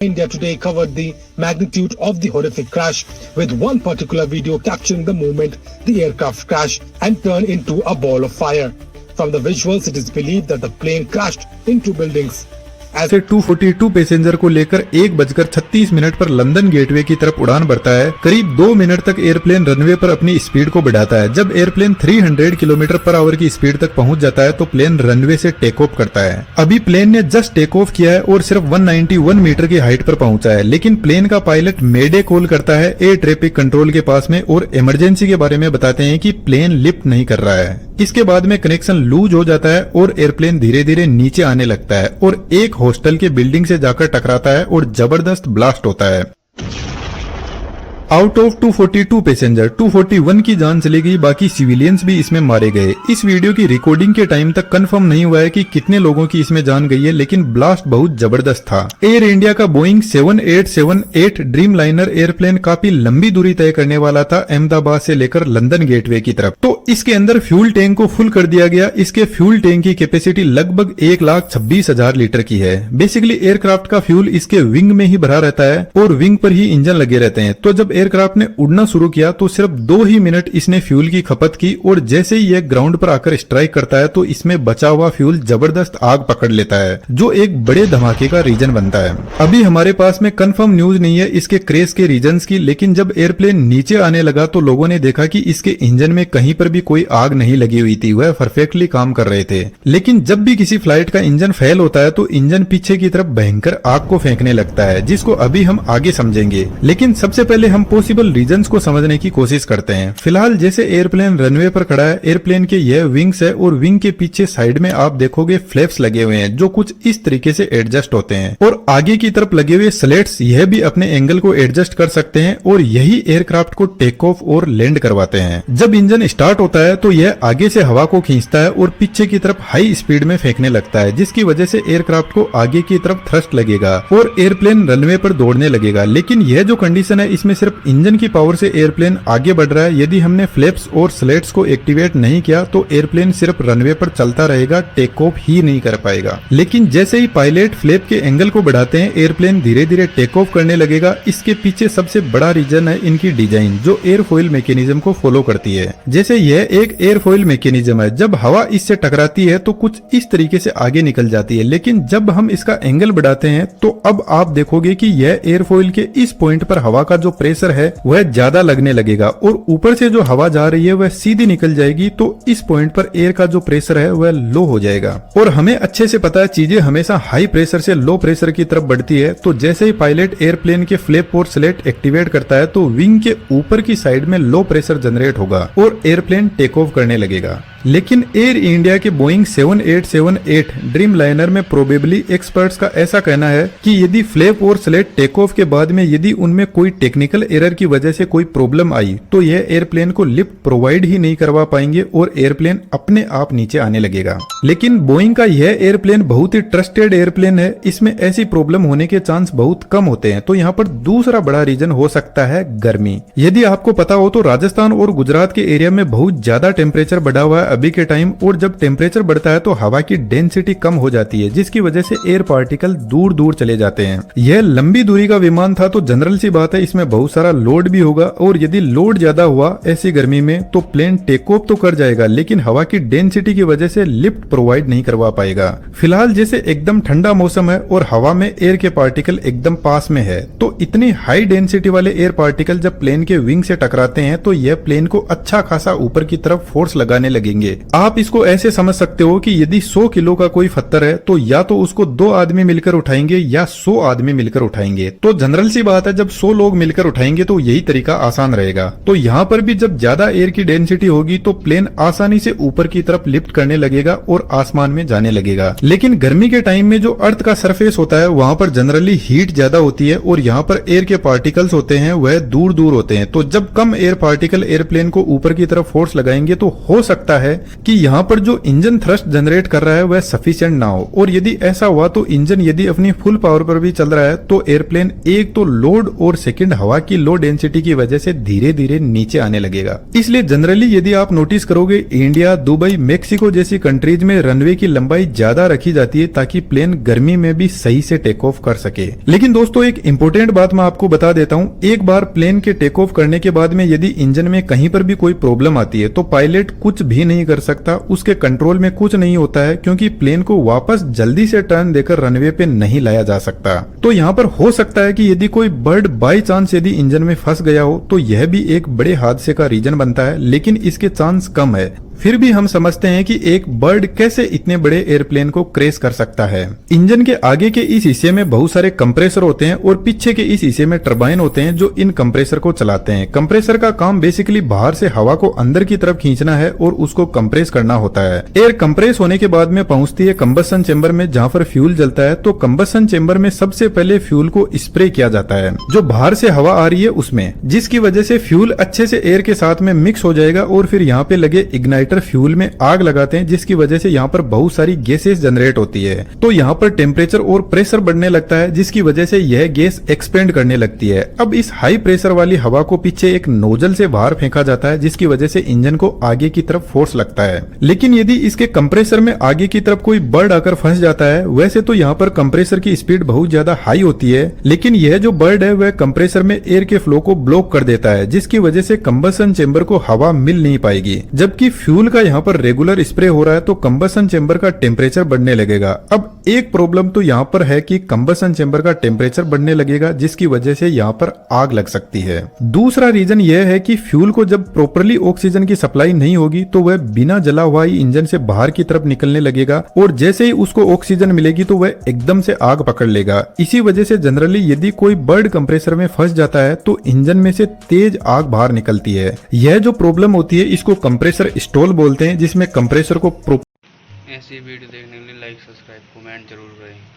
India today covered the magnitude of the horrific crash, with one particular video capturing the moment the aircraft crashed and turned into a ball of fire. From the visuals, it is believed that the plane crashed into buildings. से 242 passenger को लेकर 1:36 पर London gateway की तरफ उड़ान भरता है। करीब 2 मिनट तक एयरप्लेन रनवे पर अपनी स्पीड को बढ़ाता है। जब एयरप्लेन 300 किलोमीटर पर आवर की स्पीड तक पहुंच जाता है तो प्लेन रनवे से टेक ऑफ करता है। अभी प्लेन ने जस्ट टेक ऑफ किया है और सिर्फ 191 मीटर की हाइट पर पहुंचा है, लेकिन प्लेन का पायलट मेडे कॉल करता है एयर ट्रैफिक कंट्रोल के पास में और इमरजेंसी के बारे में बताते हैं कि प्लेन लिफ्ट नहीं कर रहा है। इसके बाद में कनेक्शन लूज हो जाता है और एयरप्लेन धीरे धीरे नीचे आने लगता है और एक हॉस्टल के बिल्डिंग से जाकर टकराता है और जबरदस्त ब्लास्ट होता है। आउट ऑफ 242 पैसेंजर 241 की जान चली गई, बाकी सिविलियंस भी इसमें मारे गए। इस वीडियो की रिकॉर्डिंग के टाइम तक कंफर्म नहीं हुआ है कि कितने लोगों की इसमें जान गई है, लेकिन ब्लास्ट बहुत जबरदस्त था। एयर इंडिया का बोइंग 7878 ड्रीम लाइनर एयरप्लेन काफी लंबी दूरी तय करने वाला था अहमदाबाद से लेकर लंदन गेटवे की तरफ। तो इसके अंदर फ्यूल टैंक को फुल कर दिया गया। इसके फ्यूल टैंक की कैपेसिटी लगभग 1,26,000 लीटर की है। बेसिकली एयरक्राफ्ट का फ्यूल इसके विंग में ही भरा रहता है और विंग पर ही इंजन लगे रहते हैं। तो जब एयरक्राफ्ट ने उड़ना शुरू किया तो सिर्फ 2 ही मिनट इसने फ्यूल की खपत की और जैसे ही यह ग्राउंड पर आकर स्ट्राइक करता है तो इसमें बचा हुआ फ्यूल जबरदस्त आग पकड़ लेता है, जो एक बड़े धमाके का रीजन बनता है। अभी हमारे पास में कंफर्म न्यूज नहीं है इसके क्रैश के रीजंस की, लेकिन जब एयरप्लेन नीचे आने लगा तो लोगों ने देखा कि इसके इंजन में कहीं पर भी कोई आग नहीं लगी हुई थी, वह परफेक्टली काम कर रहे थे। लेकिन जब भी किसी फ्लाइट का इंजन फेल होता है तो इंजन पीछे की तरफ भयंकर आग को फेंकने लगता है, जिसको अभी हम आगे समझेंगे। लेकिन सबसे पहले हम पॉसिबल रीजंस को समझने की कोशिश करते हैं। फिलहाल जैसे एयरप्लेन रनवे पर खड़ा है, एयरप्लेन के यह विंग्स है और विंग के पीछे साइड में आप देखोगे फ्लैप्स लगे हुए हैं जो कुछ इस तरीके से एडजस्ट होते हैं और आगे की तरफ लगे हुए स्लेट्स यह भी अपने एंगल को एडजस्ट कर सकते हैं और यही एयरक्राफ्ट को टेक ऑफ और लैंड करवाते हैं। जब इंजन स्टार्ट होता है तो यह आगे से हवा को खींचता है और पीछे की तरफ हाई स्पीड में फेंकने लगता है, जिसकी वजह से एयरक्राफ्ट को आगे की तरफ थ्रस्ट लगेगा और एयरप्लेन रनवे पर दौड़ने लगेगा। लेकिन यह जो कंडीशन है इसमें सिर्फ इंजन की पावर से एयरप्लेन आगे बढ़ रहा है। यदि हमने फ्लैप्स और स्लेट्स को एक्टिवेट नहीं किया तो एयरप्लेन सिर्फ रनवे पर चलता रहेगा, टेक ऑफ ही नहीं कर पाएगा। लेकिन जैसे ही पायलट फ्लैप के एंगल को बढ़ाते हैं एयरप्लेन धीरे धीरे टेक ऑफ करने लगेगा। इसके पीछे सबसे बड़ा रीजन है इनकी डिजाइन, जो एयरफॉइल मैकेनिज्म को फॉलो करती है। जैसे यह एक एयरफॉइल मैकेनिज्म है, जब हवा इससे टकराती है तो कुछ इस तरीके से आगे निकल जाती है, लेकिन जब हम इसका एंगल बढ़ाते हैं तो अब आप देखोगे कि यह एयरफॉइल के इस पॉइंट पर हवा का जो प्रेशर है वह ज्यादा लगने लगेगा और ऊपर से जो हवा जा रही है वह सीधी निकल जाएगी। तो इस पॉइंट पर एयर का जो प्रेशर है वह लो हो जाएगा और हमें अच्छे से पता है चीजें हमेशा हाई प्रेशर से लो प्रेशर की तरफ बढ़ती है। तो जैसे ही पायलट एयरप्लेन के फ्लैप और स्लेट एक्टिवेट करता है तो विंग के ऊपर की साइड में लो प्रेशर जनरेट होगा और एयरप्लेन टेक ऑफ करने लगेगा। लेकिन एयर इंडिया के बोइंग 7878 ड्रीम लाइनर में प्रोबेबली एक्सपर्ट्स का ऐसा कहना है कि यदि फ्लैप और स्लेट टेक ऑफ के बाद में यदि उनमें कोई टेक्निकल एरर की वजह से कोई प्रॉब्लम आई तो यह एयरप्लेन को लिफ्ट प्रोवाइड ही नहीं करवा पाएंगे और एयरप्लेन अपने आप नीचे आने लगेगा। लेकिन बोइंग का यह एयरप्लेन बहुत ही ट्रस्टेड एयरप्लेन है, इसमें ऐसी प्रॉब्लम होने के चांस बहुत कम होते हैं। तो यहाँ पर दूसरा बड़ा रीजन हो सकता है गर्मी। यदि आपको पता हो तो राजस्थान और गुजरात के एरिया में बहुत ज्यादा टेम्परेचर बढ़ा हुआ है अभी के टाइम, और जब टेम्परेचर बढ़ता है तो हवा की डेंसिटी कम हो जाती है, जिसकी वजह से एयर पार्टिकल दूर दूर चले जाते हैं। यह लंबी दूरी का विमान था तो जनरल सी बात है इसमें बहुत सारा लोड भी होगा और यदि लोड ज्यादा हुआ ऐसी गर्मी में तो प्लेन टेक ऑफ तो कर जाएगा, लेकिन हवा की डेंसिटी की वजह से लिफ्ट प्रोवाइड नहीं करवा पाएगा। फिलहाल जैसे एकदम ठंडा मौसम है और हवा में एयर के पार्टिकल एकदम पास में है, तो इतनी हाई डेंसिटी वाले एयर पार्टिकल जब प्लेन के विंग से टकराते हैं तो यह प्लेन को अच्छा खासा ऊपर की तरफ फोर्स लगाने लगेंगे। आप इसको ऐसे समझ सकते हो कि यदि 100 किलो का कोई पत्थर है तो या तो उसको 2 आदमी मिलकर उठाएंगे या 100 आदमी मिलकर उठाएंगे। तो जनरल सी बात है जब 100 लोग मिलकर उठाएंगे तो यही तरीका आसान रहेगा। तो यहाँ पर भी जब ज्यादा एयर की डेंसिटी होगी तो प्लेन आसानी से ऊपर की तरफ लिफ्ट करने लगेगा और आसमान में जाने लगेगा। लेकिन गर्मी के टाइम में जो अर्थ का सरफेस होता है वहाँ पर जनरली हीट ज्यादा होती है और यहाँ पर एयर के पार्टिकल्स होते हैं वह दूर दूर होते हैं। तो जब कम एयर पार्टिकल एयरप्लेन को ऊपर की तरफ फोर्स लगाएंगे तो हो सकता है कि यहाँ पर जो इंजन थ्रस्ट जनरेट कर रहा है वह सफिशिएंट ना हो, और यदि ऐसा हुआ तो इंजन यदि अपनी फुल पावर पर भी चल रहा है तो एयरप्लेन एक तो लोड और सेकंड हवा की लो डेंसिटी की वजह से धीरे धीरे नीचे आने लगेगा। इसलिए जनरली यदि आप नोटिस करोगे इंडिया, दुबई, मेक्सिको जैसी कंट्रीज में रनवे की लंबाई ज्यादा रखी जाती है ताकि प्लेन गर्मी में भी सही से टेक ऑफ कर सके। लेकिन दोस्तों एक इंपॉर्टेंट बात मैं आपको बता देता हूँ, एक बार प्लेन के टेक ऑफ करने के बाद में यदि इंजन में कहीं पर भी कोई प्रॉब्लम आती है तो पायलट कुछ भी नहीं कर सकता, उसके कंट्रोल में कुछ नहीं होता है, क्योंकि प्लेन को वापस जल्दी से टर्न देकर रनवे पे नहीं लाया जा सकता। तो यहाँ पर हो सकता है कि यदि कोई बर्ड बाई चांस यदि इंजन में फंस गया हो तो यह भी एक बड़े हादसे का रीजन बनता है, लेकिन इसके चांस कम है। फिर भी हम समझते हैं कि एक बर्ड कैसे इतने बड़े एयरप्लेन को क्रैश कर सकता है। इंजन के आगे के इस हिस्से में बहुत सारे कंप्रेसर होते हैं और पीछे के इस हिस्से में टरबाइन होते हैं जो इन कंप्रेसर को चलाते हैं। कंप्रेसर का काम बेसिकली बाहर से हवा को अंदर की तरफ खींचना है और उसको कंप्रेस करना होता है। एयर कंप्रेस होने के बाद में पहुंचती है कंबशन चेंबर में, जहां पर फ्यूल जलता है। तो कंबशन चेंबर में सबसे पहले फ्यूल को स्प्रे किया जाता है जो बाहर से हवा आ रही है उसमें, जिसकी वजह से फ्यूल अच्छे से एयर के साथ में मिक्स हो जाएगा और फिर यहाँ पे लगे इग्नाइटर फ्यूल में आग लगाते हैं, जिसकी वजह से यहाँ पर बहुत सारी गैसेस जनरेट होती है। तो यहाँ पर टेम्परेचर और प्रेशर बढ़ने लगता है, जिसकी वजह से यह गैस एक्सपेंड करने लगती है। अब इस हाई प्रेशर वाली हवा को पीछे एक नोजल से बाहर फेंका जाता है, जिसकी वजह से इंजन को आगे की तरफ फोर्स लगता है। लेकिन यदि इसके कंप्रेसर में आगे की तरफ कोई बर्ड आकर फंस जाता है, वैसे तो यहाँ पर कंप्रेसर की स्पीड बहुत ज्यादा हाई होती है, लेकिन यह जो बर्ड है वह कंप्रेसर में एयर के फ्लो को ब्लॉक कर देता है, जिसकी वजह से कंबशन चेंबर को हवा मिल नहीं पाएगी। जबकि फ्यूल का यहाँ पर रेगुलर स्प्रे हो रहा है तो कंबशन चेंबर का टेम्परेचर बढ़ने लगेगा। अब एक प्रॉब्लम तो यहाँ पर है कि कंबशन चेंबर का टेम्परेचर बढ़ने लगेगा, जिसकी वजह से यहाँ पर आग लग सकती है। दूसरा रीजन यह है कि फ्यूल को जब प्रॉपरली ऑक्सीजन की सप्लाई नहीं होगी तो वह बिना जला हुआ ही इंजन से बाहर की तरफ निकलने लगेगा और जैसे ही उसको ऑक्सीजन मिलेगी तो वह एकदम से आग पकड़ लेगा। इसी वजह से जनरली यदि कोई बर्ड कंप्रेसर में फंस जाता है तो इंजन में से तेज आग बाहर निकलती है। यह जो प्रॉब्लम होती है इसको कंप्रेसर स्टॉल बोलते हैं, जिसमें कंप्रेसर को ऐसी वीडियो देखने के लिए लाइक, सब्सक्राइब, कमेंट जरूर करें।